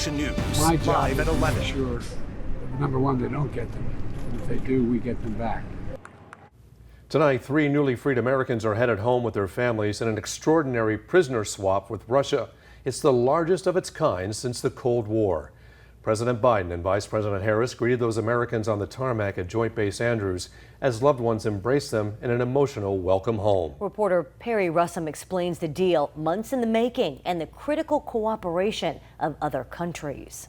Action News, My job live at is to 11. make sure that, number one, they don't get them. And if they do, we get them back. Tonight, 3 newly freed Americans are headed home with their families in an extraordinary prisoner swap with Russia. It's the largest of its kind since the Cold War. President Biden and Vice President Harris greeted those Americans on the tarmac at Joint Base Andrews as loved ones embraced them in an emotional welcome home. Reporter Perry Russum explains the deal, months in the making, and the critical cooperation of other countries.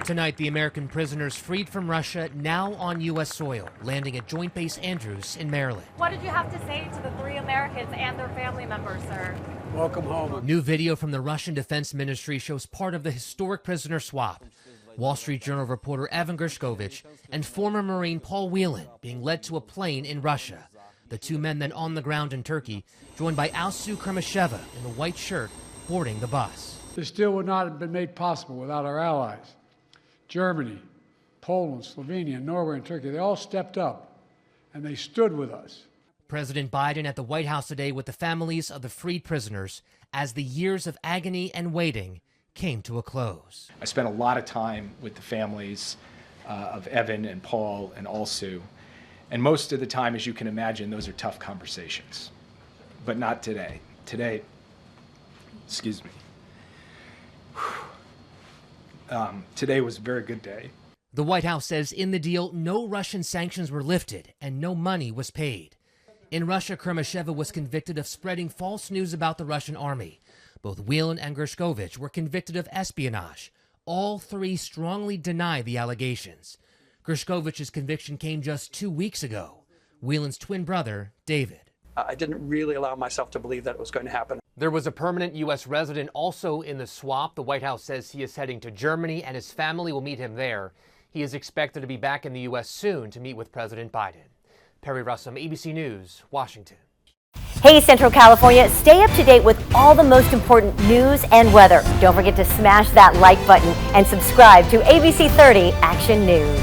Tonight, the American prisoners freed from Russia now on U.S. soil, landing at Joint Base Andrews in Maryland. What did you have to say to the 3 Americans and their family members, sir? Welcome home. New video from the Russian Defense Ministry shows part of the historic prisoner swap. Wall Street Journal reporter Evan Gershkovich and former Marine Paul Whelan being led to a plane in Russia. The 2 men then on the ground in Turkey, joined by Alsu Kermasheva in the white shirt boarding the bus. This deal would not have been made possible without our allies. Germany, Poland, Slovenia, Norway, and Turkey, they all stepped up and they stood with us. President Biden at the White House today with the families of the freed prisoners as the years of agony and waiting came to a close. I spent a lot of time with the families of Evan and Paul and Alsu, and most of the time, as you can imagine, those are tough conversations, but not today. Today, excuse me. Today was a very good day. The White House says in the deal, no Russian sanctions were lifted and no money was paid. In Russia, Kermasheva was convicted of spreading false news about the Russian army. Both Whelan and Gershkovich were convicted of espionage. All 3 strongly deny the allegations. Gershkovich's conviction came just 2 weeks ago. Whelan's twin brother, David. I didn't really allow myself to believe that it was going to happen. There was a permanent U.S. resident also in the swap. The White House says he is heading to Germany and his family will meet him there. He is expected to be back in the U.S. soon to meet with President Biden. Perry Russum, ABC News, Washington. Hey, Central California, stay up to date with all the most important news and weather. Don't forget to smash that like button and subscribe to ABC 30 Action News.